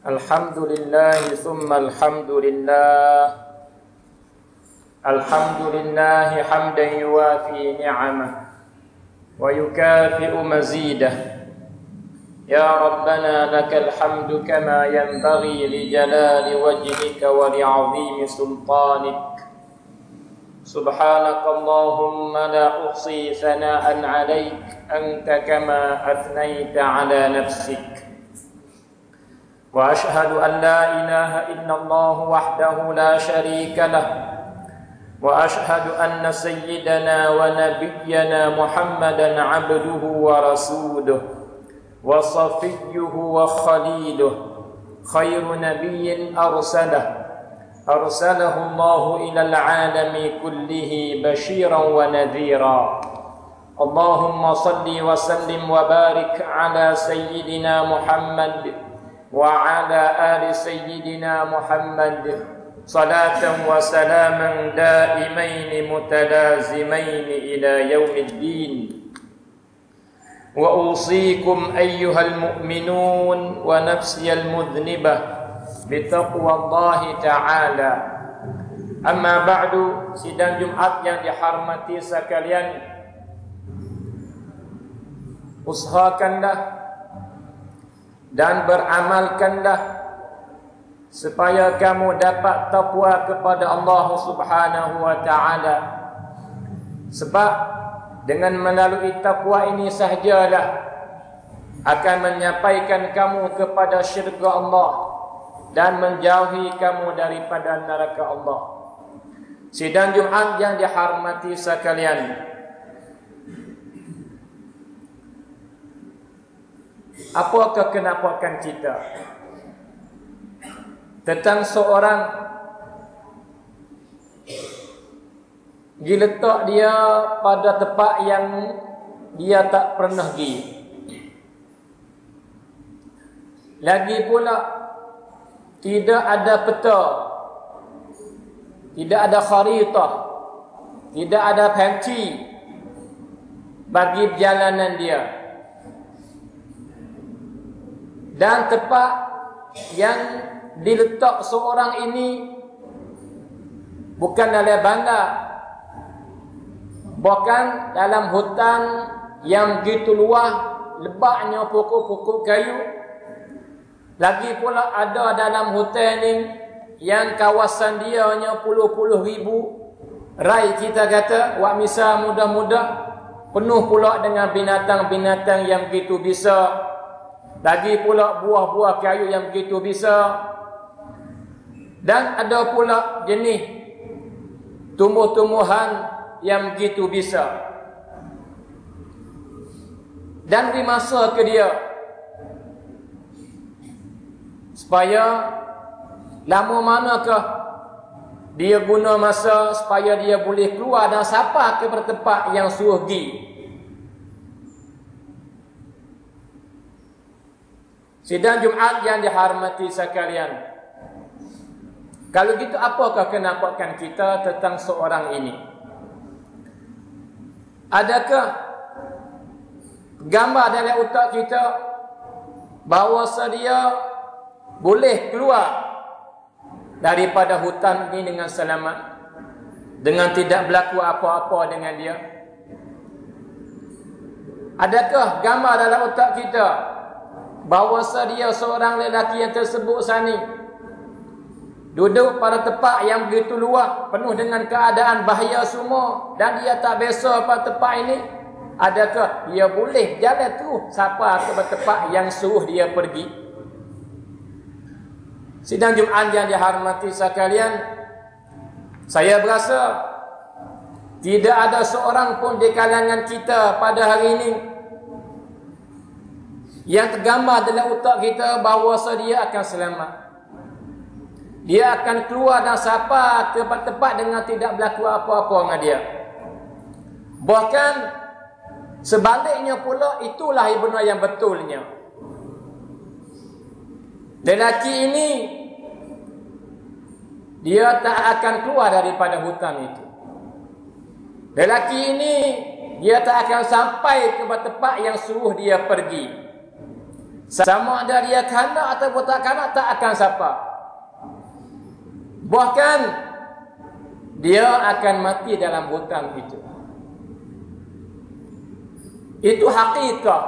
Alhamdulillah thumma alhamdulillah. Alhamdulillah hamdan yuwafi ni'amah wa yukafi'u mazidah. Ya Rabbana lakal hamdu kama yanbaghi li jalali wajhika wa li'azimi sultanik. Subhanaka Allahumma la uhsi thana'an 'alaik anta kama athnayta 'ala nafsik. وأشهد أن لا إله إلا الله وحده لا شريك له وأشهد أن سيدنا ونبينا محمدا عبده ورسوله وصفيه وخليله خير نبي أرسله الله إلى العالم كله بشيرا ونذيرا اللهم صل وسلم وبارك على سيدنا محمد وعلى آل سيدنا محمد صلاة وسلاما دائمين متلازمين إلى يوم الدين. وأوصيكم أيها المؤمنون ونفسي المذنبة بتقوى الله تعالى. أما بعد, sidang Jumat yang dihormati sekalian, usahakanlah dan beramalkanlah supaya kamu dapat taqwa kepada Allah Subhanahu wa taala. Sebab dengan melalui taqwa ini sahajalah akan menyampaikan kamu kepada syurga Allah dan menjauhi kamu daripada neraka Allah. Sidang Jumat yang dihormati sekalian, apakah kenapakan kita tentang seorang diletak dia pada tempat yang dia tak pernah pergi. Lagi pula tidak ada peta, tidak ada kharitah, tidak ada panci bagi perjalanan dia. Dan tempat yang diletak seorang ini bukan dalam bandar, bukan dalam hutan yang begitu luas, lebatnya pokok-pokok kayu. Lagi pula ada dalam hutan ini yang kawasan dia hanya puluh-puluh ribu rai, kita kata, wak misa mudah-mudah, penuh pula dengan binatang-binatang yang begitu bisa. Lagi pula buah-buah kayu yang begitu bisa. Dan ada pula jenis tumbuh-tumbuhan yang begitu bisa. Dan beri masa ke dia supaya lama manakah dia guna masa supaya dia boleh keluar dan sampai ke tempat yang suruh pergi. Sidang Jumat yang dihormati sekalian, kalau gitu apakah kenapakan kita tentang seorang ini? Adakah gambar dalam otak kita bahawa dia boleh keluar daripada hutan ini dengan selamat, dengan tidak berlaku apa-apa dengan dia? Adakah gambar dalam otak kita bahawa dia seorang lelaki yang tersebut sani duduk pada tempat yang begitu luas, penuh dengan keadaan bahaya semua, dan dia tak biasa pada tempat ini? Adakah dia boleh jalan tu sampai ke tempat yang suruh dia pergi? Sidang Jumat yang dihormati sekalian, saya berasa tidak ada seorang pun di kalangan kita pada hari ini yang tergambar dalam otak kita bahawa dia akan selamat. Dia akan keluar dan sampai ke tempat dengan tidak berlaku apa-apa dengan dia. Bahkan sebaliknya pula, itulah benar yang betulnya. Lelaki ini dia tak akan keluar daripada hutan itu. Lelaki ini dia tak akan sampai ke tempat yang suruh dia pergi. Sama ada dia kanak atau tak kanak, tak akan sapa. Bahkan dia akan mati dalam hutan itu. Itu hakikat.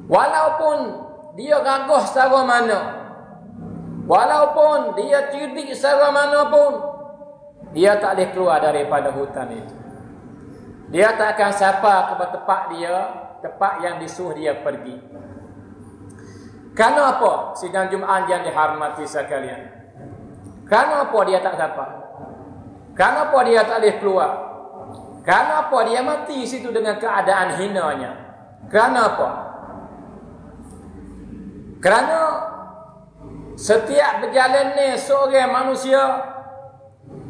Walaupun dia gagah secara mana, walaupun dia cerdik secara mana pun, dia tak boleh keluar daripada hutan itu. Dia tak akan sapa ke tempat dia, tempat yang disuruh dia pergi. Kerana apa? Sidang Jumaat yang dihormati sekalian. Kerana apa dia tak sapa? Kerana apa dia tak boleh keluar? Kerana apa dia mati situ dengan keadaan hinanya? Kerana apa? Kerana setiap berjalan ni seorang manusia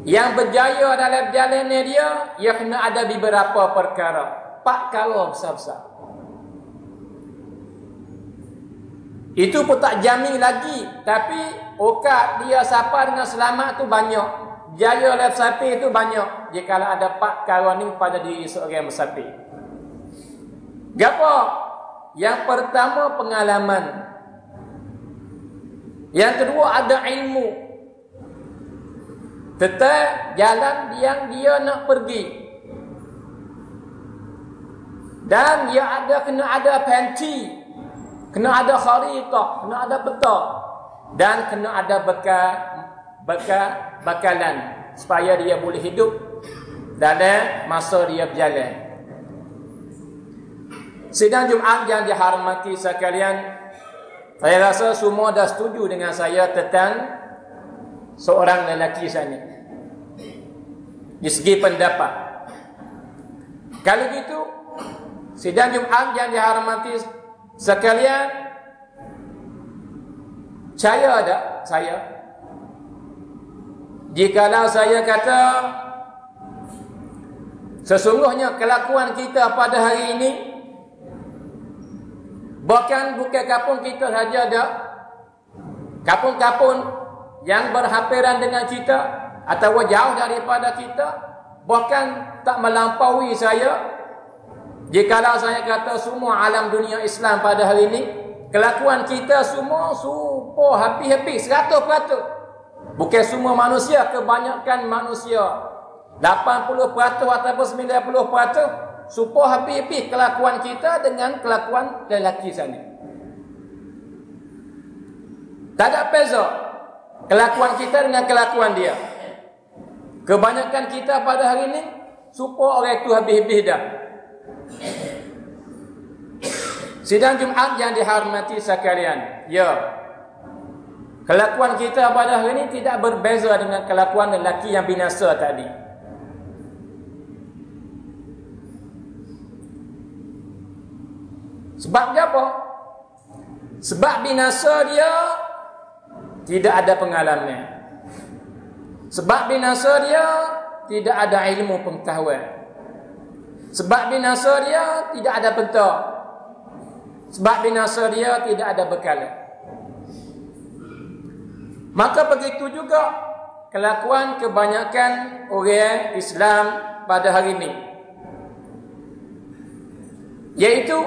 yang berjaya dalam berjalan ni dia kena ada beberapa perkara. 4 perkara besar-besar. Itu pun tak jamin lagi. Tapi okat dia sapa dengan selamat tu banyak. Jaya dalam bersapih tu banyak. Jikalau ada 4 perkara ni pada diri seorang bersapih. Gapo? Yang pertama pengalaman. Yang kedua ada ilmu. Tetap jalan yang dia nak pergi. Dan dia kena ada panci. Kena ada kharitah, kena ada peta. Dan kena ada bekalan supaya dia boleh hidup dalam masa dia berjalan. Sidang Jumaat yang dihormati sekalian, saya rasa semua dah setuju dengan saya tentang seorang lelaki sana di segi pendapat. Kalau gitu, sidang Jumaat yang dihormati sekalian, saya jikalau saya kata sesungguhnya kelakuan kita pada hari ini bukan kapung kita saja dah, kapung-kapung yang berhampiran dengan kita atau jauh daripada kita, bahkan tak melampaui saya. Jikalau saya kata semua alam dunia Islam pada hari ini, kelakuan kita semua super habis-habis 100%. Bukan semua manusia, kebanyakan manusia 80% ataupun 90% super habis-habis kelakuan kita dengan kelakuan lelaki sana. Tak ada beza kelakuan kita dengan kelakuan dia. Kebanyakan kita pada hari ini super orang itu habis-habis dah. Sidang Jumaat yang dihormati sekalian, kelakuan kita pada hari ini tidak berbeza dengan kelakuan lelaki yang binasa tadi. Sebab apa? Sebab binasa dia tidak ada pengalaman. Sebab binasa dia tidak ada ilmu pengetahuan. Sebab binasa dia tidak ada peta. Sebab binasa dia tidak ada bekalan. Maka begitu juga kelakuan kebanyakan orang Islam pada hari ini, yaitu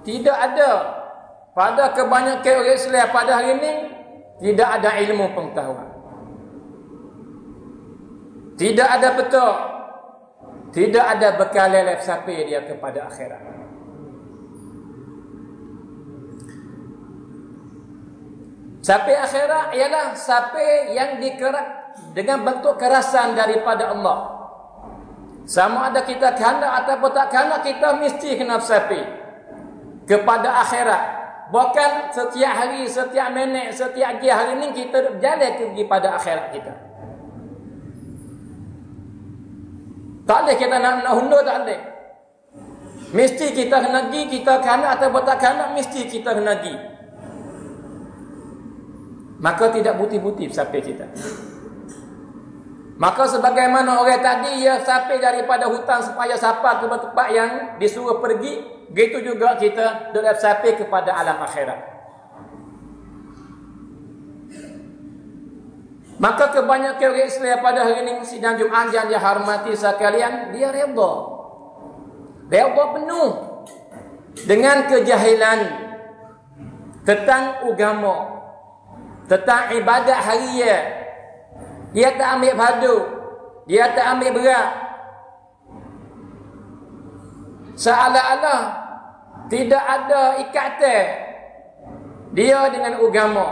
tidak ada pada kebanyakan orang Islam pada hari ini tidak ada ilmu pengetahuan, tidak ada peta, tidak ada bekalan sampai dia kepada akhirat. Sampai akhirat ialah sampai yang dikerak dengan bentuk kerasan daripada Allah. Sama ada kita kehendak ataupun tak kehendak, kita mesti kena sampai kepada akhirat. Bukan setiap hari, setiap minit, setiap jam hari ini kita berjalan pergi pada akhirat kita. Tak boleh kita nak hundur, tak boleh. Mesti kita kena pergi, kita kehendak ataupun tak kehendak, mesti kita kena pergi. Maka tidak buti-buti sampai kita. Maka sebagaimana orang tadi ia sampai daripada hutan supaya sapa ke tempat yang disuruh pergi, begitu juga kita dapat sampai kepada alam akhirat. Maka kebanyakan orang Islam pada hari ini sidang Jumaat yang dihormati sekalian, dia redha penuh dengan kejahilan tentang agama, tentang ibadat harian. Dia tak ambil padu, dia tak ambil berat. Seolah-olah tidak ada ikatan dia dengan agama.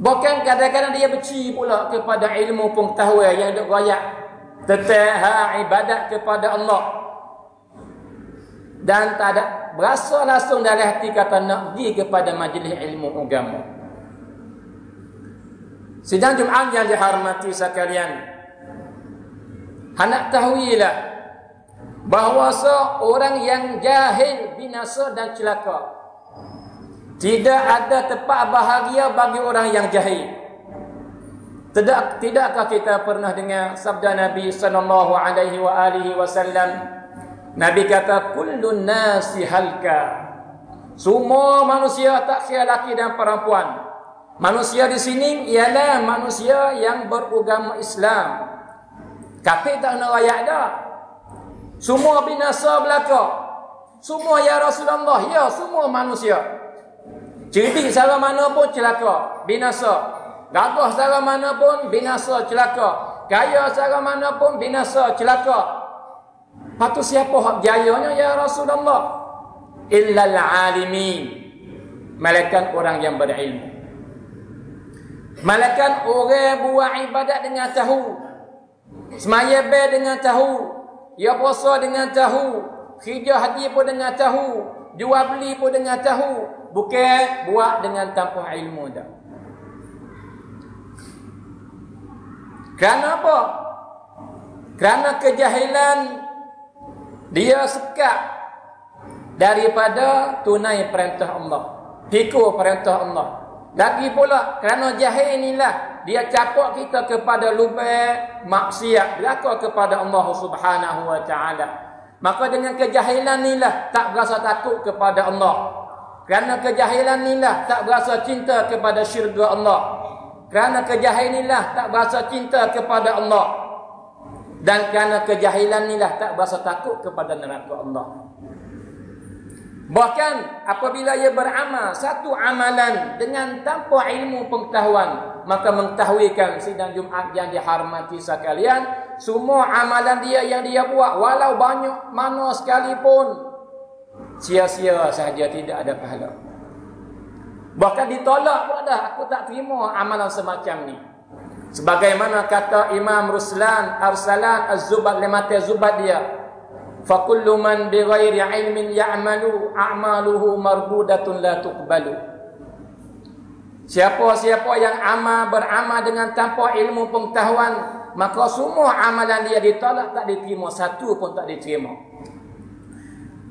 Bahkan kadang-kadang dia benci pula kepada ilmu pengetahuan yang duk royak tentang ibadat kepada Allah. Dan tak ada berasa langsung dari hati kata nak pergi kepada majlis ilmu agama. Sidang Jumaat yang dihormati sekalian, hendak tahuilah bahawa seorang yang jahil binasa dan celaka. Tidak ada tempat bahagia bagi orang yang jahil. Tidakkah kita pernah dengar sabda Nabi sallallahu alaihi wasallam? Nabi kata kullun nasi halka. Semua manusia tak kira lelaki dan perempuan. Manusia di sini ialah manusia yang beragama Islam. Kafir tak nak rakyat dah. Semua binasa belaka. Semua ya Rasulullah, ya semua manusia. Cerdik cara mana pun celaka, binasa. Gagah cara mana pun binasa, celaka. Kaya cara mana pun binasa, celaka. Patu siapa hak jayanya ya Rasulullah? Illal alimin. Malaikat orang yang berilmu. Malaikat orang buat ibadat dengan tahu. Semaya ber dengan tahu. Ya puasa dengan tahu. Hijau haji pun dengan tahu. Jual beli pun dengan tahu. Bukan buat dengan tanpa ilmu dah. Kerana apa? Kerana kejahilan dia sekat daripada tunai perintah Allah. Pikul perintah Allah. Lagi pula kerana jahil inilah dia capak kita kepada lubang maksiat, belaka kepada Allah Subhanahu wa taala. Maka dengan kejahilan inilah tak berasa takut kepada Allah. Kerana kejahilan inilah tak berasa cinta kepada syurga Allah. Kerana kejahilan inilah tak berasa cinta kepada Allah. Dan kerana kejahilan inilah tak berasa takut kepada neraka Allah. Bahkan apabila ia beramal satu amalan dengan tanpa ilmu pengetahuan, maka mengetahuikan sidang Jumaat yang dihormati sekalian, semua amalan dia yang dia buat walau banyak mana sekalipun sia-sia sahaja, tidak ada pahala. Bahkan ditolak pula dah, aku tak terima amalan semacam ni. Sebagaimana kata Imam Ruslan Arsalan Az-Zubad lemata Zubad dia, fa kullu man bighairi ilmin ya'malu a'maluhu mardudatun la tuqbalu. Siapa-siapa yang beramal dengan tanpa ilmu pengetahuan, maka semua amalan dia ditolak, tak diterima, satu pun tak diterima.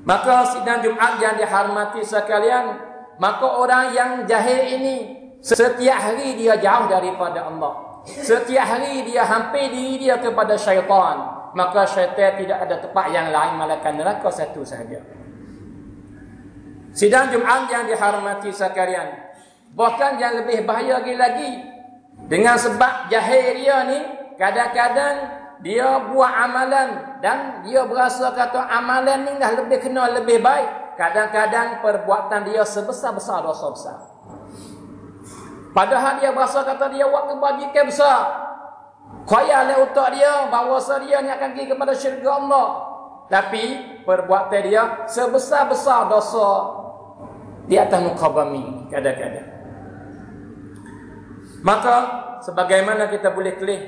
Maka sidang Jumaat yang dihormati sekalian, maka orang yang jahil ini setiap hari dia jauh daripada Allah. Setiap hari dia hampir diri dia kepada syaitan. Maka syaitan tidak ada tempat yang lain melainkan neraka satu sahaja. Sidang Jumaat yang dihormati sekalian, bahkan yang lebih bahaya lagi, dengan sebab jahil dia ni, kadang-kadang dia buat amalan dan dia berasa kata amalan ni dah lebih kenal, lebih baik. Kadang-kadang perbuatan dia sebesar-besar dosa besar. Padahal dia berasa kata dia buat kebajikan besar. Kaya oleh otak dia bahawa dia ni akan pergi kepada syurga Allah. Tapi perbuatan dia sebesar-besar dosa di atas muka bumi kadang-kadang. Maka sebagaimana kita boleh kelih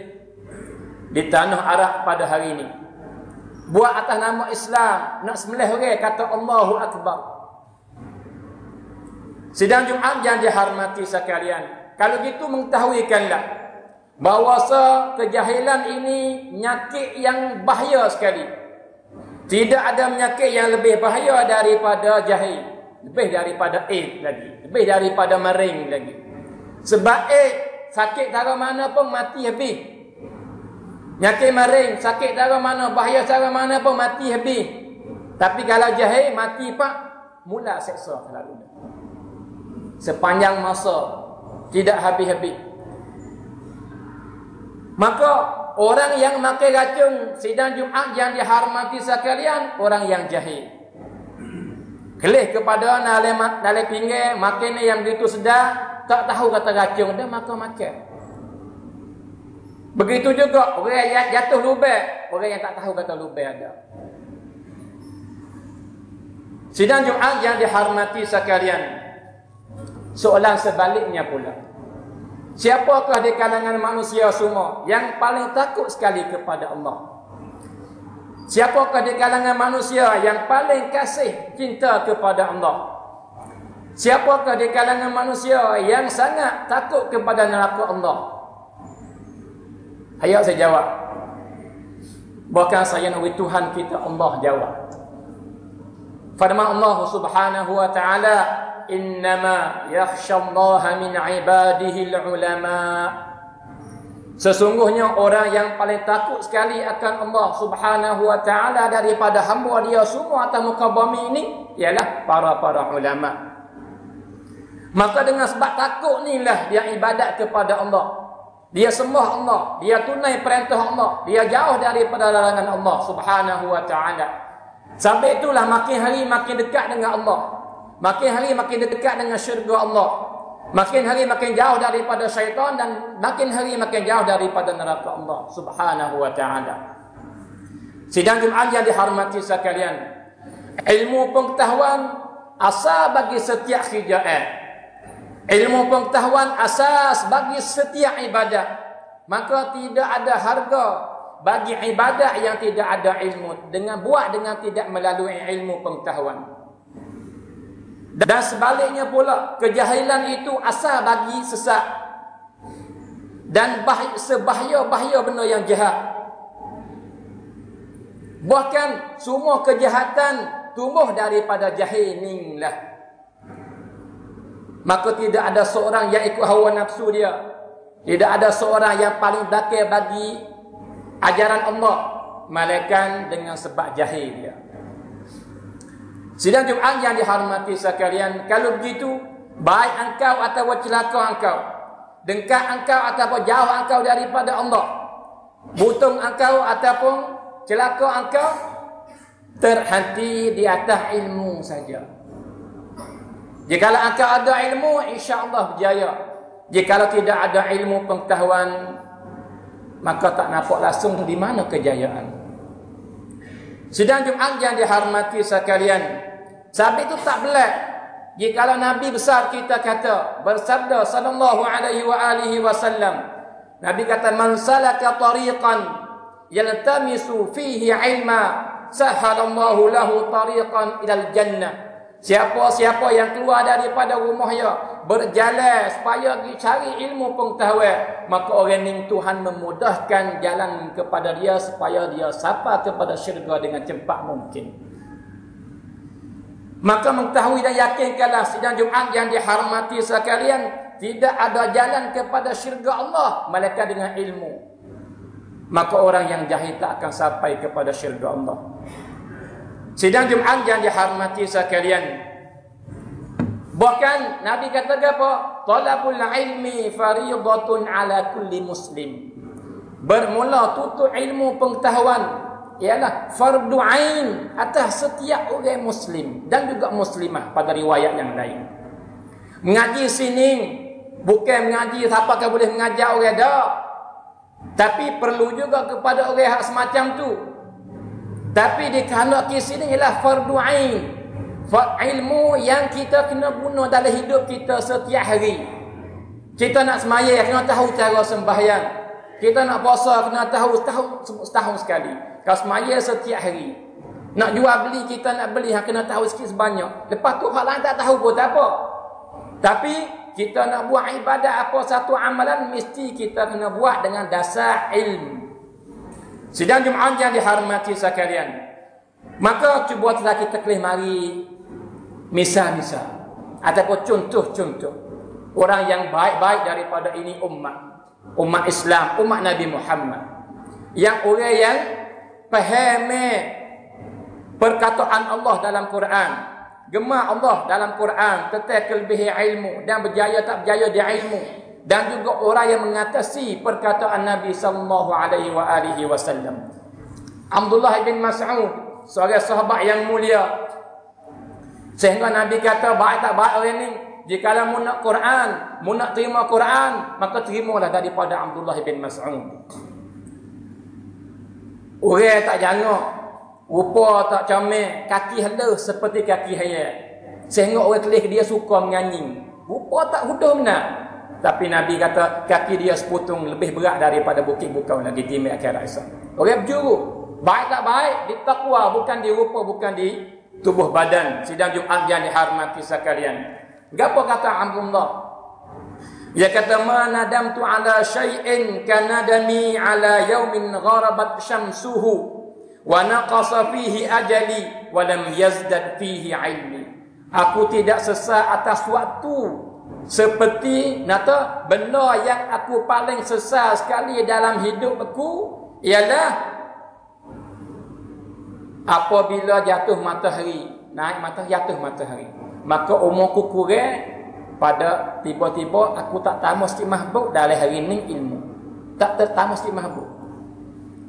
di tanah Arab pada hari ini, buat atas nama Islam nak sembelih orang kata Allahu Akbar. Sidang Jumaat yang dihormati sekalian, kalau gitu mengetahuikanlah bahawa kejahilan ini penyakit yang bahaya sekali. Tidak ada penyakit yang lebih bahaya daripada jahil, lebih daripada AIDS lagi, lebih daripada maring lagi. Sebab AIDS sakit cara mana pun mati habis. Penyakit maring sakit cara mana, bahaya cara mana pun mati habis. Tapi kalau jahil mati pak mula seksa selalu. Sepanjang masa tidak habis-habis. Maka orang yang makan racun sidang Jumaat yang dihormati sekalian, orang yang jahil. Kelih kepada nalai pinggir, makan yang begitu sedar, tak tahu kata racun, dia makan. Begitu juga orang yang jatuh lubang, orang yang tak tahu kata lubang ada. Sidang Jumaat yang dihormati sekalian, soalan sebaliknya pula. Siapakah di kalangan manusia semua yang paling takut sekali kepada Allah? Siapakah di kalangan manusia yang paling kasih cinta kepada Allah? Siapakah di kalangan manusia yang sangat takut kepada neraka Allah? Ayo saya jawab. Bahkan saya nak Tuhan kita Allah jawab. Firman Allah Subhanahu wa taala, "Innama yakhshallaha min 'ibadihi al-ulama." Sesungguhnya orang yang paling takut sekali akan Allah Subhanahu wa taala daripada hamba dia semua atas muka bumi ini ialah para ulama. Maka dengan sebab takut inilah dia ibadat kepada Allah. Dia sembah Allah, dia tunai perintah Allah, dia jauh daripada larangan Allah Subhanahu wa taala. Sampai itulah makin hari makin dekat dengan Allah. Makin hari makin dekat dengan syurga Allah. Makin hari makin jauh daripada syaitan dan makin hari makin jauh daripada neraka Allah Subhanahu wa taala. Sidang Jumaat yang dihormati sekalian, ilmu pengetahuan asas bagi setiap kerjaan. Ilmu pengetahuan asas bagi setiap ibadat. Maka tidak ada harga bagi ibadat yang tidak ada ilmu, dengan tidak melalui ilmu pengetahuan. Dan sebaliknya pula, kejahilan itu asal bagi sesat dan sebahaya-bahaya benda yang jahat. Bahkan semua kejahatan tumbuh daripada jahil inilah. Maka tidak ada seorang yang ikut hawa nafsu dia. Tidak ada seorang yang paling bakal bagi ajaran Allah, malaikat dengan sebab jahil dia. Sidang Jumaat yang dihormati sekalian, kalau begitu, baik engkau atau celaka engkau, dekat engkau ataupun jauh engkau daripada Allah, butung engkau ataupun celaka engkau, terhenti di atas ilmu saja. Jikalau engkau ada ilmu, insya-Allah berjaya. Jikalau tidak ada ilmu pengetahuan, maka tak nampak langsung di mana kejayaan. Sidang Jumaat yang dihormati sekalian, sabit itu tak belak. Jikalau Nabi besar kita kata, bersabda sallallahu alaihi wa alihi wasallam, Nabi kata, "Man salaka tariqan yaltamisu fihi ilma, sahalallahu lahu tariqan ilal jannah." Siapa-siapa yang keluar daripada rumahnya berjalan supaya pergi cari ilmu pengetahuan, maka orang ini Tuhan memudahkan jalan kepada dia supaya dia sampai kepada syurga dengan cepat mungkin. Maka mengetahui dan yakinkanlah sidang Jumaat yang dihormati sekalian, tidak ada jalan kepada syurga Allah melainkan dengan ilmu. Maka orang yang jahil tak akan sampai kepada syurga Allah. Sidang Jumaat yang dihormati sekalian, bahkan Nabi kata apa? Talabul ilmi fariidatun ala kulli muslim. Bermula tuntut ilmu pengetahuan ialah fardu ain atas setiap orang muslim dan juga muslimah pada riwayat yang lain. Mengaji sini bukan mengaji siapa yang boleh mengajar orang dah. Tapi perlu juga kepada orang hak semacam tu. Tapi dikanak di sini ialah fardu ain. Ilmu yang kita kena guna dalam hidup kita setiap hari. Kita nak sembahyang kena tahu cara sembahyang. Kita nak puasa kena tahu setahun sekali. Kalau sembahyang setiap hari. Nak jual beli kita nak beli kena tahu sikit sebanyak. Lepas tu hal lain tak tahu pun tak apa. Tapi kita nak buat ibadat apa satu amalan mesti kita kena buat dengan dasar ilmu. Sidang Jumaat yang dihormati sekalian, maka cuba kita kelih mari misal-misal ataupun contoh-contoh orang yang baik-baik daripada ini umat Islam, umat Nabi Muhammad, yang orang yang faham perkataan Allah dalam Quran, gemar Allah dalam Quran, tetap kelebihan ilmu dan berjaya tak berjaya di ilmu, dan juga orang yang mengatasi perkataan Nabi sallallahu alaihi wasallam. Abdullah bin Mas'ud, seorang sahabat yang mulia, Sehingga Nabi kata, baik tak baik orang ni, jikalau mu nak Quran, mu nak terima Quran, maka terimalah daripada Abdullah bin Mas'ud. Orang tak jangok, rupa tak comel, kaki halus seperti kaki hayat. Sehingga orang kelih dia suka menyanyi. Rupa tak hudum nak. Tapi Nabi kata kaki dia seputung lebih berat daripada bukit bukau lagi di akhirat esok. Orang berjuru, baik tak baik di takwa, bukan di rupa, bukan di tubuh badan. Sidang Jumaat yang dihormati sekalian. Gapo kata Abdullah? Dia kata, ma nadamtu ala syai'in kanadami ala yaumin gharabat syamsuhu wa naqasa fihi ajali wa lam yazdad fihi ilmi. Aku tidak sesal atas waktu seperti nata benda yang aku paling sesal sekali dalam hidup aku ialah apabila jatuh matahari, naik matahari, jatuh matahari. Maka umurku kurang, pada tiba-tiba aku tak tahu sikit mahbub dalam hari ini ilmu. Tak tertamu sikit mahbub.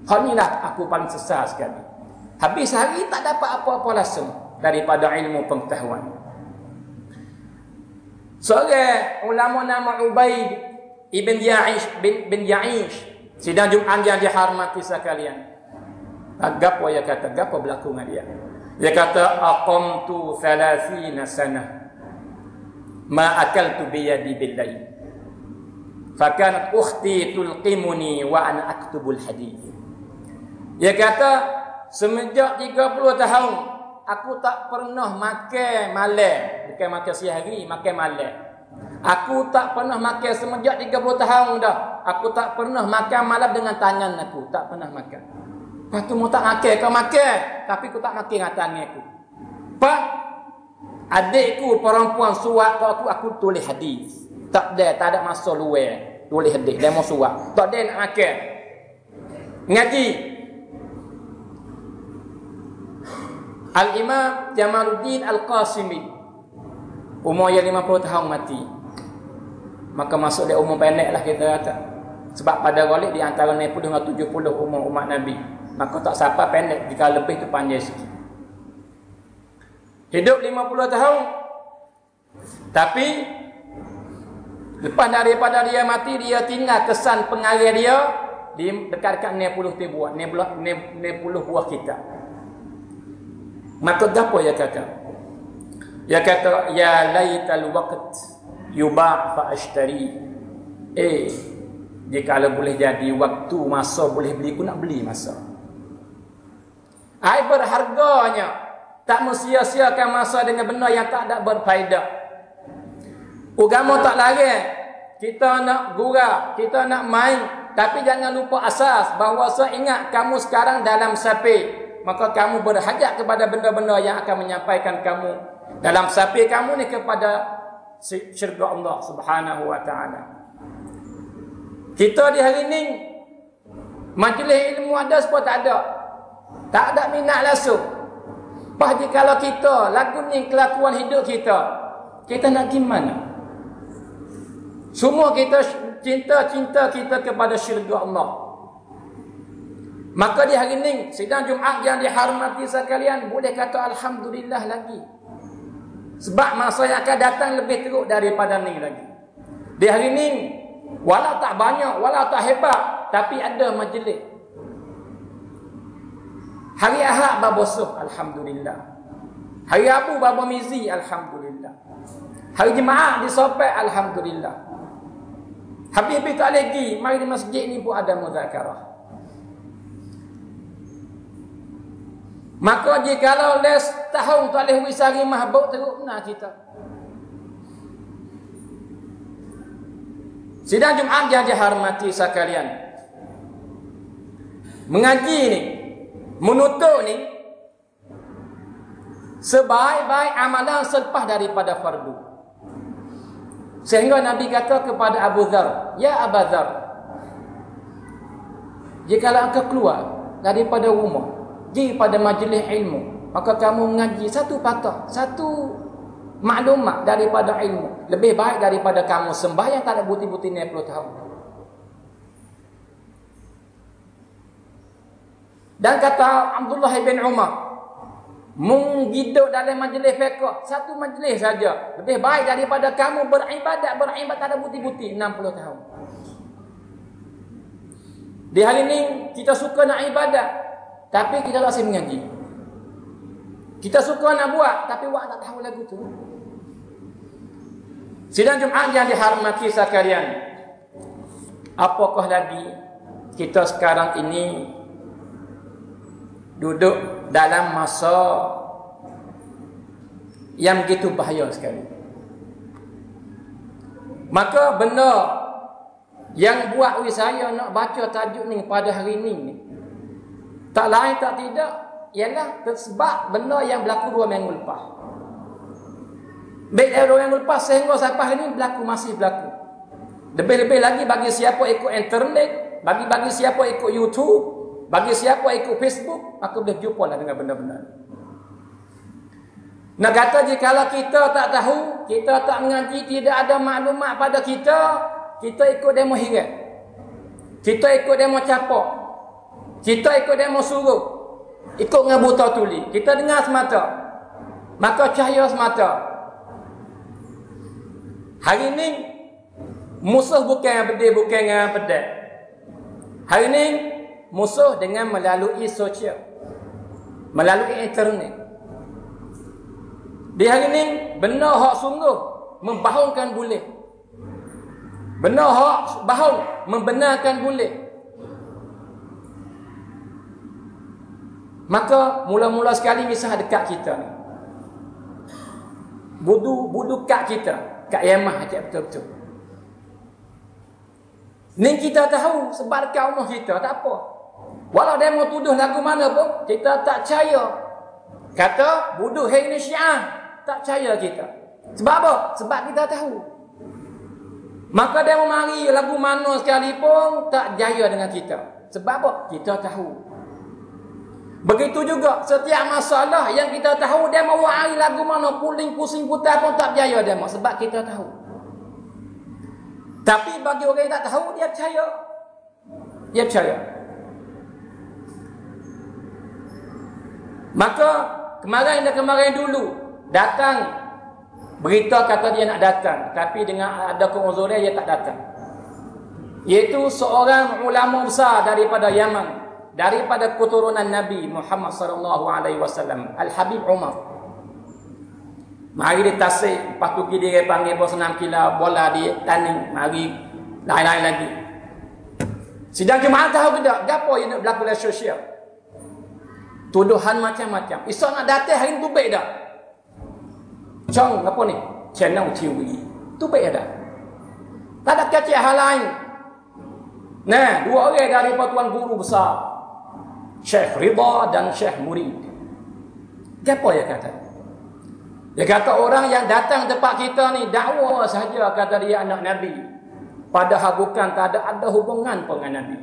Hal inilah aku paling sesal sekali. Habis hari tak dapat apa-apa langsung daripada ilmu pengetahuan. Seorang ulama nama Ubaid ibn Ya'ish bin Ya'ish, sidang Jumaat yang dihormati sekalian. Gapo dia kata, gapo berlaku dengan dia? Dia kata, aqamtu 30 sanah ma akaltu bi yadi bil layl. Fakanat ukhti tulqimuni wa ana aktubul hadith. Dia kata, semenjak 30 tahun aku tak pernah makan malam, bukan makan siang hari, makan malam. Aku tak pernah makan semenjak 30 tahun dah. Aku tak pernah makan malam dengan tangan aku, tak pernah makan. Lepas tu mu tak makan, kau makan, tapi aku tak makan dengan tangan aku. Apa? Adikku perempuan suap aku tulis hadis. Tak ada masa luar tulis hadis, demo suap. Tak ada nak makan. Ngaji. Al-Imam Jamaluddin Al-Qasimi, umur yang 50 tahun mati. Maka masuk dia umur pendek lah kita kata. Sebab pada golek di antara 60 dengan 70 umur umat Nabi. Maka tak siapa pendek, jika lebih tu panjang sikit. Hidup 50 tahun. Tapi lepas daripada dia mati, dia tinggal kesan pengarah dia di dekat-dekat 60 buah kitab. Maka apa dia kata? Dia kata, ya laital waqt yuba' fa ashtari. Jikalau boleh jadi waktu, masa boleh beli, aku nak beli masa. Ai berharganya, tak mensia-siakan masa dengan benda yang tak ada berfaedah. Agama tak larang kita nak gurau, kita nak main, tapi jangan lupa asas bahawa ingat kamu sekarang dalam sapi, maka kamu berhajat kepada benda-benda yang akan menyampaikan kamu dalam sapi kamu ni kepada syurga Allah Subhanahu wa taala. Kita di hari ni majlis ilmu ada sepuluh tak ada. Tak ada minat langsung. Pas kalau kita lagu ni kelakuan hidup kita nak gimana? Semua kita cinta kita kepada syurga Allah. Maka di hari ini sidang Jumaat yang dihormati sekalian, boleh kata alhamdulillah lagi. Sebab masa yang akan datang lebih teruk daripada ni lagi. Di hari ini walau tak banyak, walau tak hebat, tapi ada majlis. Hari Ahad babosuh, alhamdulillah. Hari Rabu babo mizi, alhamdulillah. Hari Jumaat disopak, alhamdulillah. Habis-habis tak lagi, mari di masjid ni pun ada muzakarah. Maka jikalau les tahun tak boleh wisari mahbub teruk benar kita. Sidang Jumaat yang dihormati sekalian, mengaji ni, menutup ni sebaik-baik amalan selepas daripada fardu. Sehingga Nabi kata kepada Abu Dzar, ya Abu Dzar, jikalau engkau keluar daripada rumah pergi pada majlis ilmu, maka kamu mengaji satu patah, satu maklumat daripada ilmu, lebih baik daripada kamu sembahyang tak ada bukti-bukti 60 tahun. Dan kata Abdullah bin Umar, Menghidup dalam majlis fiqh, satu majlis saja lebih baik daripada kamu beribadat tak ada bukti-bukti 60 tahun. Di hari ini kita suka nak ibadat, tapi kita tak asyik mengaji. Kita suka nak buat, tapi buat tak tahu lagu tu. Sidang Jumaat yang dihormati sekalian, apakah lagi kita sekarang ini duduk dalam masa yang begitu bahaya sekali. Maka benda yang buat saya nak baca tajuk ni pada hari ni tak lain tak tidak ialah sebab benda yang berlaku 2 minggu lepas. Baik 2 minggu lepas sehingga sampai hari ni masih berlaku. Lebih-lebih lagi bagi siapa ikut internet, bagi siapa ikut YouTube, bagi siapa ikut Facebook, aku boleh jumpa lah dengan benda-benda. Nak kata jikalau kita tak tahu, kita tak mengaji, tidak ada maklumat pada kita ikut demo hirat. Kita ikut demo capak. Kita ikut demo suruh. Ikut dengan buta tuli. Kita dengar semata. Maka cahaya semata. Hari ini musuh bukan yang pedih, bukan yang pedih. Hari ini musuh dengan melalui sosial, melalui internet. Di hari ini benar hak sungguh membahongkan boleh. Benar hak bahong membenarkan boleh. Maka mula-mula sekali misal dekat kita ni. Budu kat kita, kat Yamah acak betul-betul. Ni kita tahu sebab dekat rumah kita tak apa. Walau dia mau tuduh lagu mana pun, kita tak percaya. Kata budu hari ni Syiah, tak percaya kita. Sebab apa? Sebab kita tahu. Maka dia mau mari lagu mana sekalipun tak jaya dengan kita. Sebab apa? Kita tahu. Begitu juga setiap masalah yang kita tahu dia mau mari lagu mana puling pusing putar pun tak jaya dia mau sebab kita tahu. Tapi bagi orang yang tak tahu dia percaya. Dia percaya. Maka kemarin dulu datang berita kata dia nak datang, tapi dengan ada keuzuran dia tak datang. Iaitu seorang ulama besar daripada Yaman, daripada keturunan Nabi Muhammad sallallahu alaihi wasallam, Al-Habib Umar. Mari di Tasik, lepas tu dia panggil bos 6 kilo bola di tanding, mari lain-lain lagi. Sidang Jumaat tahu ke tak gapo yang nak berlaku dalam sosial? Tuduhan macam-macam. Esok nak datang hari tu baik dah. Cong apa ni? Channel TV. Tu baik dah. Tak ada kacau hal lain. Nah, 2 orang daripada tuan guru besar, Syekh Ridha dan Syekh Murid. Apa dia kata? Dia kata orang yang datang tempat kita ni dakwa saja kata dia anak Nabi. Padahal bukan tak ada hubungan pun dengan Nabi.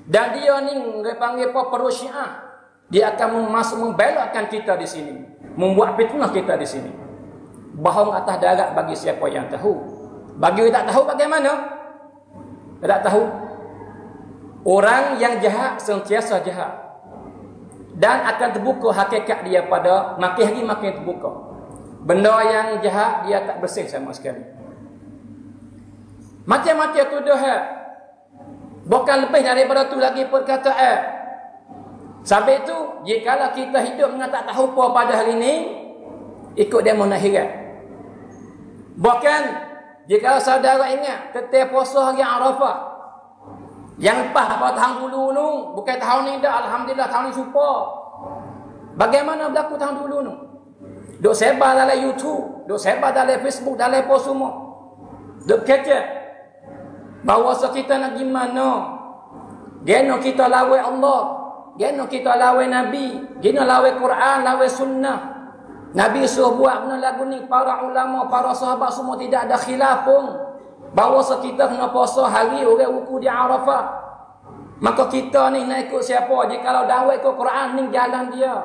Dan dia ni dia panggil apa perus Syiah. Dia akan membelakkan kita di sini, membuat fitnah kita di sini. Bohong atas darat bagi siapa yang tahu. Bagi yang tak tahu bagaimana? Tak tahu. Orang yang jahat sentiasa jahat. Dan akan terbuka hakikat dia pada makin hari makin terbuka. Benda yang jahat dia tak bersih sama sekali. Macam-macam tuduhan. Bukan lebih daripada tu lagi perkataan. Sampai itu, jikalau kita hidup dengan tak tahu apa pada hari ini, ikut demo nakhirat. Bahkan, jikalau saudara ingat, tetap puasa hari Arafah. Yang lepas apa tahun dulu ni, bukan tahun ni dah, Alhamdulillah tahun ni super. Bagaimana berlaku tahun dulu ni? Duk sebar dalam YouTube, duk sebar dalam Facebook, dalam apa semua. Duk kecek. Bahawa kita nak gimana? Geno kita lawan Allah. Geno kita lawan Nabi, geno lawan Quran, lawan sunnah. Nabi suruh buat benda lagu ni, para ulama, para sahabat semua tidak ada khilaf pun. Bahawa kita kena puasa hari orang wuku di Arafah. Maka kita ni nak ikut siapa? Dia kalau dakwah ikut Quran ni jalan dia.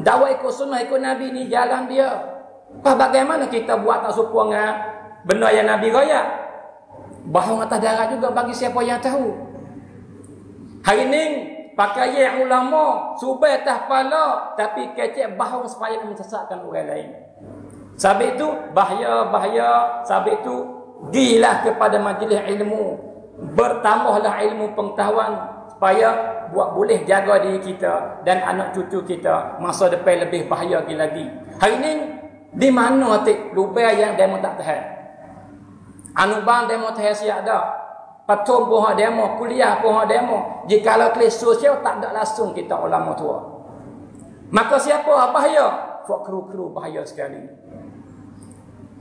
Dakwah ikut sunnah ikut Nabi ni jalan dia. Bagaimana kita buat tak serupa dengan benda yang Nabi raya? Bohong atas darat juga bagi siapa yang tahu. Hari ni pakai yang ulama, subai atas kepala, tapi kecek bahang supaya menyesatkan orang lain. Sebab itu bahaya. Sebab itu gilah kepada majlis ilmu, bertambahlah ilmu pengetahuan supaya boleh jaga diri kita dan anak cucu kita masa depan lebih bahaya lagi. Hari ini di mana tik lubai yang demo tak tahan? Anu bang demo tahan siap dah. Patung pun hak demo, kuliah pun hak demo. Jikalau kelas sosial tak ada langsung kita ulama tua. Maka siapa bahaya? Fok kru-kru bahaya sekali.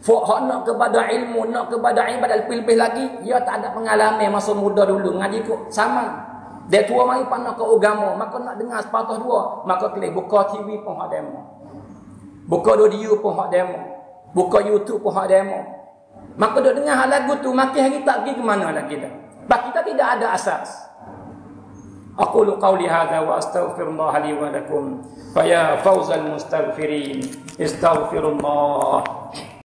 Fok hak nak kepada ilmu, nak kepada ibadat lebih-lebih lagi, dia tak ada pengalaman masa muda dulu ngaji kok sama. Dia tua mari pandang ke agama, maka nak dengar sepatah dua, maka klik buka TV pun hak demo. Buka audio pun hak demo. Buka YouTube pun hak demo. Maka duk dengar hak lagu tu, makin hari tak pergi ke mana lagi dah. Sebab kita tidak ada asas. Aqulu qawli hadza wa astaghfirullah li wa lakum. Fa ya fawzal mustaghfirin. Astaghfirullah.